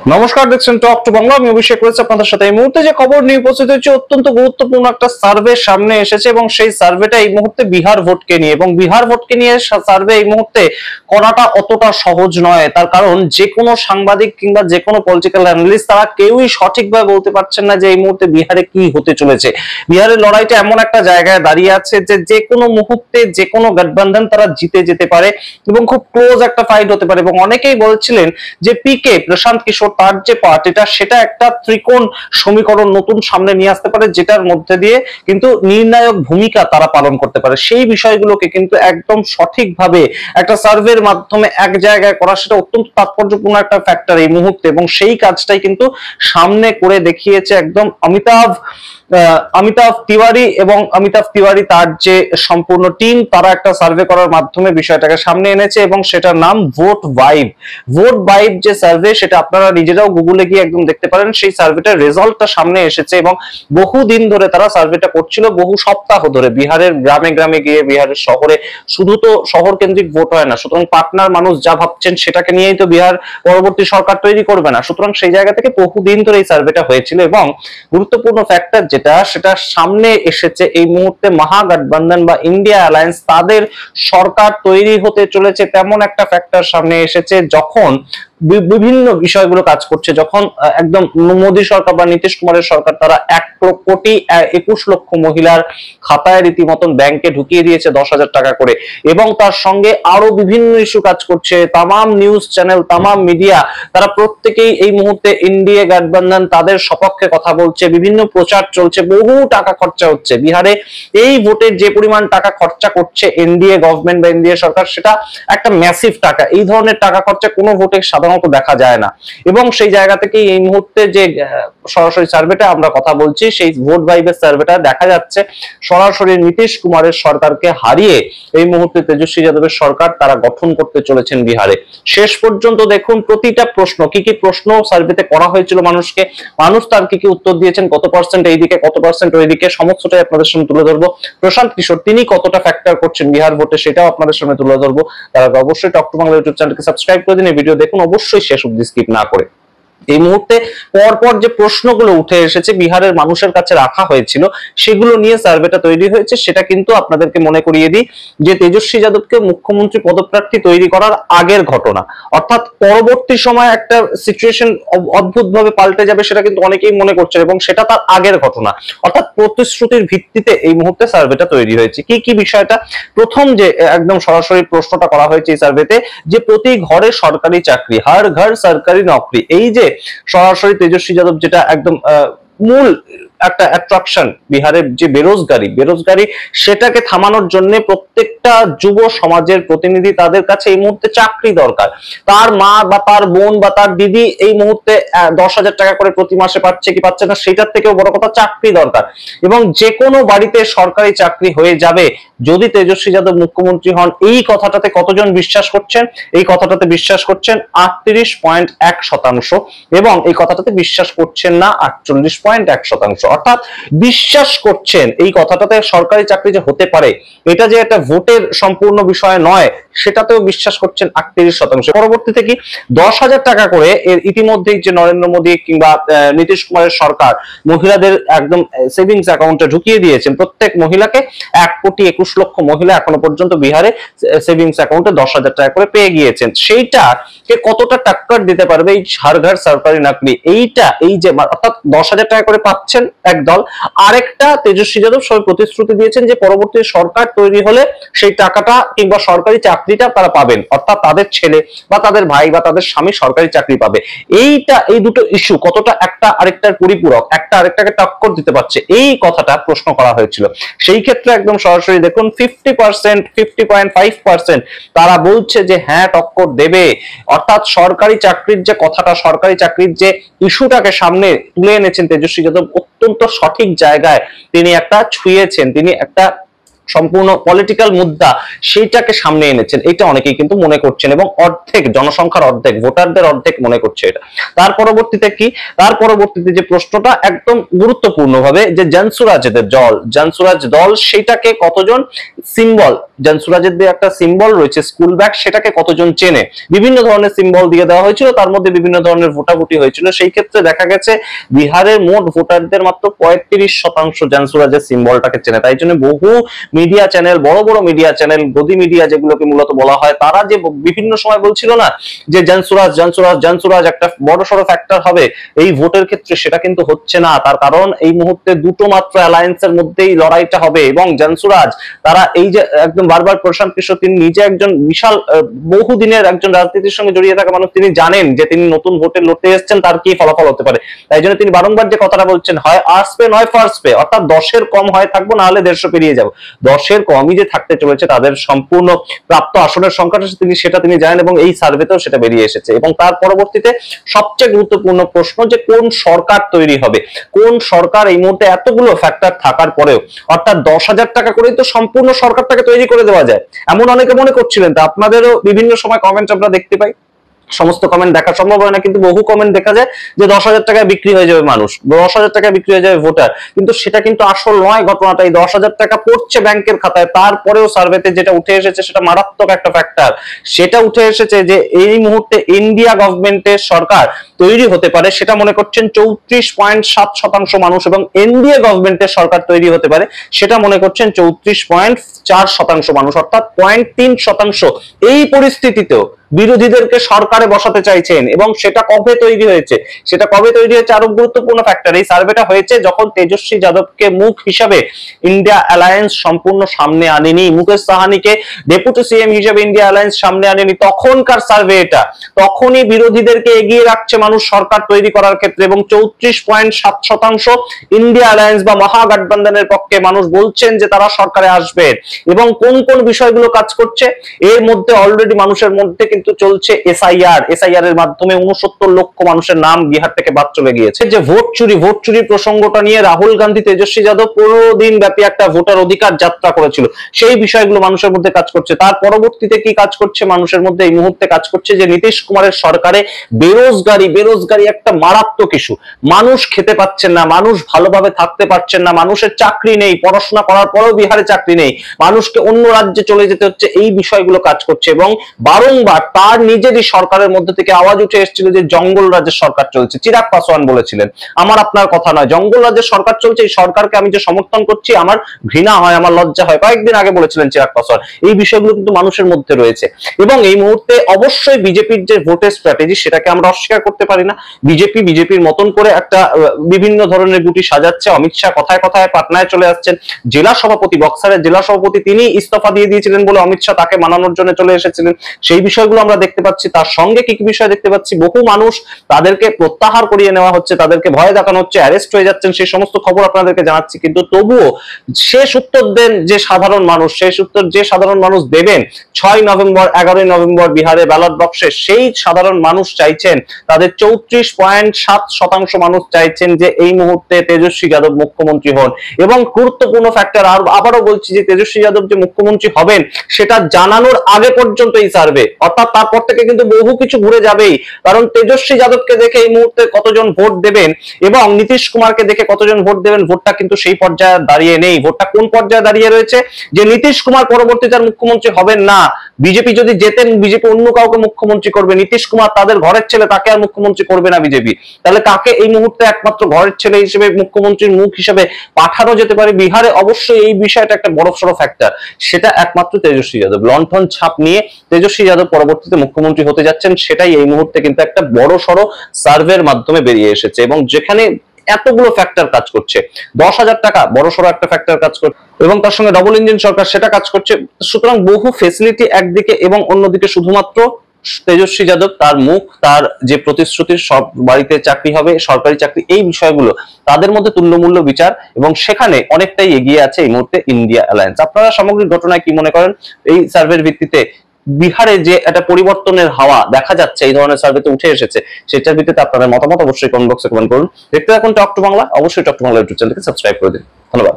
নমস্কার, দেখছেন talk to Bangla. আমি অভিষেক রয়েছে আপনাদের সাথে। এই মুহূর্তে যে খবর নিয়ে উপস্থিত হচ্ছে, অত্যন্ত গুরুত্বপূর্ণ একটা সার্ভে সামনে এসেছে এবং সেই সার্ভেটা এই মুহূর্তে বিহার ভোটকে নিয়ে, এবং বিহার ভোটকে নিয়ে সার্ভে এই মুহূর্তে করাটা অতটা সহজ নয়। তার কারণ যে কোনো সাংবাদিক কিংবা যে কোনো পলিটিক্যাল অ্যানালিস্ট তারা কেউই সঠিকভাবে বলতে পারছেন না যে এই মুহূর্তে বিহারে কি হতে চলেছে। বিহারের লড়াইটা এমন একটা জায়গায় দাঁড়িয়ে আছে যে যে কোনো মুহূর্তে যে কোনো গঠবন্ধন তারা জিতে যেতে পারে এবং খুব ক্লোজ একটা ফাইট হতে পারে। এবং অনেকেই বলছিলেন যে পিকে প্রশান্ত কিশোর তার যে পার্টিটা সেটা একটা ত্রিকোণ সমীকরণ নতুন সামনে নিয়ে আসতে পারে, যেটার মধ্যে দিয়ে কিন্তু নির্ণায়ক ভূমিকা তারা পালন করতে পারে। সেই বিষয়গুলোকে কিন্তু একদম সঠিকভাবে একটা সার্ভের মাধ্যমে এক জায়গায় করা, সেটা অত্যন্ত তাৎপর্যপূর্ণ একটা ফ্যাক্টর এই মুহূর্তে। এবং সেই কাজটাই কিন্তু সামনে করে দেখিয়েছে একদম অমিতাভ তিওয়ারি, এবং অমিতাভ তিওয়ারি তার যে সম্পূর্ণ টিম তারা একটা সার্ভে করার মাধ্যমে বিষয়টাকে সামনে এনেছে, এবং সেটার নাম ভোট ভাইব। ভোট ভাইব যে সার্ভে, সেটা আপনারা নিজেরাও গুগলে গিয়ে একদম দেখতে পারেন। সেই সার্ভেটার রেজাল্টটা সামনে এসেছে এবং বহুদিন ধরে তারা সার্ভেটা করছিল, বহু সপ্তাহ ধরে বিহারের গ্রামে গ্রামে গিয়ে, বিহারের শহরে। শুধু তো শহর কেন্দ্রিক ভোট হয় না, সুতরাং পাটনার মানুষ যা ভাবছেন সেটাকে নিয়েই তো বিহার পরবর্তী সরকার তৈরি করবে না। সুতরাং সেই জায়গা থেকে বহুদিন ধরে এই সার্ভেটা হয়েছিল, এবং গুরুত্বপূর্ণ ফ্যাক্টর সেটা সামনে এসেছে এই মুহূর্তে মহাগঠবন্ধন বা ইন্ডিয়া অ্যালায়েন্স তাদের সরকার তৈরি হতে চলেছে, তেমন একটা ফ্যাক্টর সামনে এসেছে যখন বিভিন্ন বিষয়গুলো কাজ করছে। যখন একদম মোদী সরকার বা নীতিশ কুমারের সরকার তারা 1,21,00,000 মহিলার খাতায় রীতিমতন ব্যাংকে ঢুকিয়ে দিয়েছে 10,000 টাকা করে, এবং তার সঙ্গে আরো বিভিন্ন ইস্যু কাজ করছে। তামাম নিউজ চ্যানেল, তামাম মিডিয়া তারা প্রত্যেকেই এই মুহূর্তে ইন্ডিয়া গঠবন্ধন তাদের সপক্ষে কথা বলছে, বিভিন্ন প্রচার চলছে, বহু টাকা খরচা হচ্ছে বিহারে। এই ভোটের যে পরিমাণ টাকা খরচা করছে এনডিএ গভর্নমেন্ট বা এনডিএ সরকার, সেটা একটা ম্যাসিভ টাকা। এই ধরনের টাকা খরচা কোনো ভোটে সাধারণত দেখা যায় না। এবং সেই জায়গা থেকে এই মুহূর্তে যে সরাসরি সার্ভেটা আমরা কথা বলছি, সেই ভোট ভাইবের সার্ভেটা দেখা যাচ্ছে সরাসরি নীতিশ কুমারের সরকারকে হারিয়ে এই মুহূর্তে তেজস্বী যাদবের সরকার তারা গঠন করতে চলেছেন বিহারে। শেষ পর্যন্ত দেখুন প্রতিটা প্রশ্ন, কি কি প্রশ্ন সার্ভেতে করা হয়েছিল মানুষকে, মানুষ তার কি কি উত্তর দিয়েছেন, কত পার্সেন্ট এইদিকে, কত পার্সেন্ট ওইদিকে, সমস্তটাই আপনাদের সামনে তুলে ধরবো। প্রশান্ত কিশোর তিনি কতটা ফ্যাক্টর করছেন বিহার ভোটে, সেটাও আপনাদের সামনে তুলে ধরবো। তারা অবশ্যই টক টু বাংলা ইউটিউব চ্যানেলকে সাবস্ক্রাইব করে দিন, এই ভিডিও দেখুন অবশ্যই শেষ অবধি স্কিপ না করে। এই মুহূর্তে পরপর যে প্রশ্নগুলো উঠে এসেছে বিহারের মানুষের কাছে রাখা হয়েছিল, সেগুলো নিয়ে সার্ভেটা তৈরি হয়েছে। সেটা কিন্তু আপনাদেরকে মনে করিয়ে দিই যে তেজস্বী যাদবকে মুখ্যমন্ত্রী পদপ্রার্থী তৈরি করার আগের ঘটনা, অর্থাৎ পরবর্তী সময় একটা সিচুয়েশন অদ্ভুতভাবে পাল্টে যাবে সেটা কিন্তু অনেকেই মনে করছেন, এবং সেটা তার আগের ঘটনা। অর্থাৎ প্রতিশ্রুতির ভিত্তিতে এই মুহূর্তে সার্ভেটা তৈরি হয়েছে। কি কি বিষয়টা? প্রথম যে একদম সরাসরি প্রশ্নটা করা হয়েছে এই সার্ভেতে, যে প্রতি ঘরে সরকারি চাকরি, হর ঘর সরকারি নকরি। এই যে সরাসরি তেজস্বী যাদব যেটা একদম মূল একটা অ্যাট্রাকশন, বিহারের যে বেরোজগারি সেটাকে থামানোর জন্য প্রত্যেকটা যুব সমাজের প্রতিনিধি তাদের কাছে এই মুহূর্তে চাকরি দরকার। তার মা বা তার বোন বা তার দিদি এই মুহূর্তে 10,000 টাকা করে প্রতি মাসে পাচ্ছে কি পাচ্ছে না, সেটার থেকেও বড় কথা চাকরি দরকার। এবং যে কোনো বাড়িতে সরকারি চাকরি হয়ে যাবে যদি তেজস্বী যাদব মুখ্যমন্ত্রী হন। এই কথাটাতে কতজন বিশ্বাস করছেন? এই কথাটাতে বিশ্বাস করছেন 38.1%, এবং এই কথাটাতে বিশ্বাস করছেন না 48.1%। অর্থাৎ বিশ্বাস করছেন এই কথাটাতে সরকারি চাকরি যে হতে পারে, এটা যে একটা ভোটের সম্পূর্ণ বিষয় নয়, সেটাতেও বিশ্বাস করছেন 38%। পরবর্তীতে কি 10,000 টাকা করে এর ইতিমধ্যেই যে নরেন্দ্র মোদী কিংবা নীতিশ কুমারের সরকার মহিলাদের একদম সেভিংস অ্যাকাউন্টে ঢুকিয়ে দিয়েছেন। প্রত্যেক মহিলাকে 1,21,00,000 মহিলা এখনো পর্যন্ত বিহারে সেভিংস অ্যাকাউন্টে 10,000 টাকা করে পেয়ে গিয়েছেন। সেইটাকে কতটা টাক্কর দিতে পারবে এই হর ঘর সরকারি চাকরি? এইটা এই যে অর্থাৎ 10,000 টাকা করে পাচ্ছেন একদল, আরেকটা তেজস্বী যাদব সবাই প্রতিশ্রুতি দিয়েছেন যে পরবর্তী সরকার তৈরি হলে সেই টাকাটা কিংবা সরকারি চাকরিটা তারা পাবেন, অর্থাৎ তাদের ছেলে বা তাদের ভাই বা তাদের স্বামী সরকারি চাকরি পাবে। এই দুটো ইস্যু কতটা একটা আরেকটার পরিপূরক, একটা আরেকটাকে টক্কর দিতে পারছে, এই কথাটা প্রশ্ন করা হয়েছিল। সেই ক্ষেত্রে একদম সরাসরি দেখুন 50% তারা বলছে যে হ্যাঁ টক্কর দেবে। অর্থাৎ সরকারি চাকরির যে কথাটা, সরকারি চাকরির যে ইস্যুটাকে সামনে তুলে এনেছেন তেজস্বী যাদব, অত্যন্ত সঠিক জায়গায় তিনি একটা ছুঁয়েছেন, তিনি একটা সম্পূর্ণ পলিটিক্যাল মুদ্রা সেইটাকে সামনে এনেছেন, এটা অনেকেই কিন্তু মনে করছেন এবং অর্ধেক জনসংখ্যার অর্ধেক ভোটারদের অর্ধেক মনে করছে এটা। তার পরবর্তীতে কি, তার পরবর্তীতে যে প্রশ্নটা একদম গুরুত্বপূর্ণ ভাবে যে জানসুরাজ দল সেটাকে কতজন সিম্বল, জানসুরাজের যে একটা সিম্বল রয়েছে স্কুল ব্যাগ সেটাকে কতজন চেনে, বিভিন্ন ধরনের সিম্বল দিয়ে দেওয়া হয়েছিল, তার মধ্যে বিভিন্ন ধরনের ভোটাভুটি হয়েছিল। সেই ক্ষেত্রে দেখা গেছে বিহারের মোট ভোটারদের মাত্র 35% জানসুরাজের সিম্বলটাকে চেনে। তাই জন্য বহু মিডিয়া চ্যানেল, বড় বড় মিডিয়া চ্যানেল, গদি মিডিয়া যেগুলোকে মূলত বলা হয়, তারা যে বিভিন্ন সময় বলছিল না যে জানসুরাজ একটা বড় সড় ফ্যাক্টর হবে এই ভোটের ক্ষেত্রে, সেটা কিন্তু হচ্ছে না। তার কারণ এই মুহূর্তে দুটো মাত্র অ্যালায়েন্সের মধ্যেই লড়াইটা হবে এবং জানসুরাজ তারা এই যে একদম বারবার প্রশান্ত কিশোর তিনি নিজে একজন বিশাল বহুদিনের একজন রাজনীতির সঙ্গে জড়িয়ে থাকা মানুষ, তিনি জানেন যে তিনি নতুন ভোটে লড়তে এসেছেন তার কি ফলাফল হতে পারে। তাই জন্য তিনি বারংবার যে কথাটা বলছেন, হয় আর্টস পে নয় ফার্স্ট পে, অর্থাৎ 10-এর কম হয় থাকবো, না হলে 150 পেরিয়ে যাবো। 10-এর কমই যে থাকতে চলেছে তাদের সম্পূর্ণ প্রাপ্ত আসনের সংখ্যাটা সেটা তিনি জানেন এবং এই সার্ভেতেও সেটা বেরিয়ে এসেছে। এবং তার পরবর্তীতে সবচেয়ে গুরুত্বপূর্ণ প্রশ্ন যে কোন সরকার তৈরি হবে, কোন সরকার এই মুহূর্তে এতগুলো ফ্যাক্টর থাকার পরেও, অর্থাৎ 10,000 টাকা করেই তো সম্পূর্ণ সরকারটাকে তৈরি করে দেওয়া যায় এমন অনেকে মনে করছিলেন। তা আপনাদেরও বিভিন্ন সময় কমেন্ট আমরা দেখতে পাই, সমস্ত কমেন্ট দেখা সম্ভব হয় না, কিন্তু বহু কমেন্ট দেখা যায় যে 10,000 টাকায় বিক্রি হয়ে যাবে মানুষ, 10,000 টাকায় বিক্রি হয়ে যাবে ভোটার, কিন্তু সেটা কিন্তু আসল নয় ঘটনাটা। এই 10,000 টাকা পড়ছে ব্যাংকের খাতায়, তারপরেও সার্ভেতে যেটা উঠে এসেছে সেটা মারাত্মক একটা ফ্যাক্টর। সেটা উঠে এসেছে যে এই মুহূর্তে ইন্ডিয়া গভর্নমেন্টের সরকার তৈরি হতে পারে সেটা মনে করছেন 34.7% মানুষ, এবং এনডিএ গভর্নমেন্টের সরকার তৈরি হতে পারে সেটা মনে করছেন 34.4% মানুষ, অর্থাৎ 0.3%। এই পরিস্থিতিতেও বিরোধীদেরকে সরকারে বসাতে চাইছেন এবং সেটা কবে তৈরি হয়েছে, আরো গুরুত্বপূর্ণ ফ্যাক্টর। এই সার্ভেটা হয়েছে যখন তেজস্বী যাদবকে মুখ হিসাবে ইন্ডিয়া অ্যালায়েন্স সম্পূর্ণ সামনে আনেনি, মুকেশ সাহানিকে ডেপুটি সিএম হিসেবে ইন্ডিয়া অ্যালায়েন্স সামনে আনেনি, তখনকার সার্ভে এটা। তখনই বিরোধীদেরকে এগিয়ে রাখছে মানুষ সরকার তৈরি করার ক্ষেত্রে এবং 34.7% ইন্ডিয়া অ্যালায়েন্স বা মহাগঠবন্ধনের পক্ষে মানুষ বলছেন যে তারা সরকারে আসবে। এবং কোন কোন বিষয়গুলো কাজ করছে এর মধ্যে অলরেডি মানুষের মধ্যে কিন্তু চলছে এসআইআর এর মাধ্যমে 69 লক্ষ মানুষের নাম বিহার থেকে বাদ চলে গিয়েছে। যে ভোট চুরি প্রসঙ্গটা নিয়ে রাহুল গান্ধী, তেজস্বী যাদব 15 দিন ব্যাপী একটা ভোটার অধিকার যাত্রা করেছিল, সেই বিষয়গুলো মানুষের মধ্যে কাজ করছে। তার পরবর্তীতে কি কাজ করছে মানুষের মধ্যে, এই মুহূর্তে কাজ করছে যে নীতিশ কুমারের সরকারে বেরোজগারি একটা মারাত্মক ইস্যু। মানুষ খেতে পাচ্ছেন না, মানুষ ভালোভাবে থাকতে পারছেন না, মানুষের চাকরি নেই, পড়াশোনা করার পরেও বিহারে চাকরি নেই, মানুষকে অন্য রাজ্যে চলে যেতে হচ্ছে, এই বিষয়গুলো কাজ করছে। এবং বারংবার তার নিজেরই সরকারের মধ্যে থেকে আওয়াজ উঠে এসেছিল যে জঙ্গল রাজ্যের সরকার চলছে। চিরাগ পাসওয়ান বলেছিলেন, আমার আপনার কথা নয়, জঙ্গল রাজ্যের সরকার চলছে, এই সরকারকে আমি যে সমর্থন করছি আমার ঘৃণা হয়, আমার লজ্জা হয়, কয়েকদিন আগে বলেছিলেন চিরাগ পাসওয়ান। এই বিষয়গুলো কিন্তু মানুষের মধ্যে রয়েছে এবং এই মুহূর্তে অবশ্যই বিজেপির যে ভোটের স্ট্র্যাটেজি সেটাকে আমরা অস্বীকার করতে পারি না। বিজেপির মতন করে একটা বিভিন্ন ধরনের গুটি সাজাচ্ছে। অমিত শাহ কথায় কথায় পাটনায় চলে আসছেন, জেলা সভাপতি, বক্সারের জেলা সভাপতি তিনি ইস্তফা দিয়ে দিয়েছিলেন বলে অমিত শাহ তাকে মানানোর জন্য চলে এসেছিলেন, সেই বিষয়গুলো আমরা দেখতে পাচ্ছি। তার সঙ্গে কি কি বিষয় দেখতে পাচ্ছি, বহু মানুষ তাদেরকে প্রত্যাহার করিয়ে নেওয়া হচ্ছে, তাদেরকে ভয় দেখানো হচ্ছে, অ্যারেস্ট হয়ে যাচ্ছেন, সেই সমস্ত খবর আপনাদেরকে জানাচ্ছি। কিন্তু তবুও শেষ উত্তর দেন যে সাধারণ মানুষ, শেষ উত্তর যে সাধারণ মানুষ দেবেন 6 নভেম্বর 11 নভেম্বর বিহারে ব্যালট বক্সে, সেই সাধারণ মানুষ চাইছেন, তাদের 34.7% মানুষ চাইছেন যে এই মুহূর্তে তেজস্বী যাদব মুখ্যমন্ত্রী হন। এবং গুরুত্বপূর্ণ ফ্যাক্টর, আবারও বলছি যে তেজস্বী যাদব যে মুখ্যমন্ত্রী হবেন সেটা জানানোর আগে পর্যন্ত এই সার্ভে, অর্থাৎ তারপর থেকে কিন্তু বহু কিছু ঘুরে যাবেই। কারণ তেজস্বী যাদবকে দেখে এই মুহূর্তে কতজন ভোট দেবেন এবং নীতিশ কুমারকে দেখে কতজন ভোট দেবেন, ভোটটা কিন্তু সেই পর্যায়ে দাঁড়িয়ে নেই। ভোটটা কোন পর্যায়ে দাঁড়িয়ে রয়েছে, যে নীতিশ কুমার পরবর্তীতে আর মুখ্যমন্ত্রী হবেন না, বিজেপি যদি জেতেন বিজেপি অন্য কাউকে মুখ্যমন্ত্রী করবে, নীতিশ কুমার তাদের ঘরের ছেলে, তাকে আর মুখ্যমন্ত্রী করবে না বিজেপি। তাহলে কাকে এই মুহূর্তে একমাত্র ঘরের ছেলে হিসেবে মুখ্যমন্ত্রীর মুখ হিসেবে পাঠানো যেতে পারে বিহারে, অবশ্যই এই বিষয়টা একটা বড়সড় ফ্যাক্টর, সেটা একমাত্র তেজস্বী যাদব। লণ্ঠন ছাপ নিয়ে তেজস্বী যাদব পরবর্তীতে মুখ্যমন্ত্রী হতে যাচ্ছেন, সেটাই এই মুহূর্তে কিন্তু একটা বড়সড় সার্ভের মাধ্যমে বেরিয়ে এসেছে। এবং যেখানে এতগুলো ফ্যাক্টর কাজ করছে, 10,000 টাকা বড়সড় একটা ফ্যাক্টর কাজ করছে এবং তার সঙ্গে ডবল ইঞ্জিন সরকার সেটা কাজ করছে। সুতরাং বহু ফেসিলিটি একদিকে এবং অন্যদিকে শুধুমাত্র তেজস্বী যাদব, তার মুখ, তার যে প্রতিশ্রুতি সব বাড়িতে চাকরি হবে, সরকারি চাকরি, এই বিষয়গুলো তাদের মধ্যে তুল্যমূল্য বিচার এবং সেখানে অনেকটাই এগিয়ে আছে এই মুহূর্তে ইন্ডিয়া অ্যালায়েন্স। আপনারা সামগ্রিক ঘটনায় কি মনে করেন? এই সার্ভের ভিত্তিতে বিহারে যে একটা পরিবর্তনের হাওয়া দেখা যাচ্ছে এই ধরনের সার্ভেতে উঠে এসেছে, সেটার ভিত্তিতে আপনাদের মতামত অবশ্যই কমেন্ট বক্সে কমেন্ট করুন। দেখতে থাকুন টক টু বাংলা, অবশ্যই টক টু বাংলা ইউটিউব চ্যানেলকে সাবস্ক্রাইব করে দিন। ধন্যবাদ।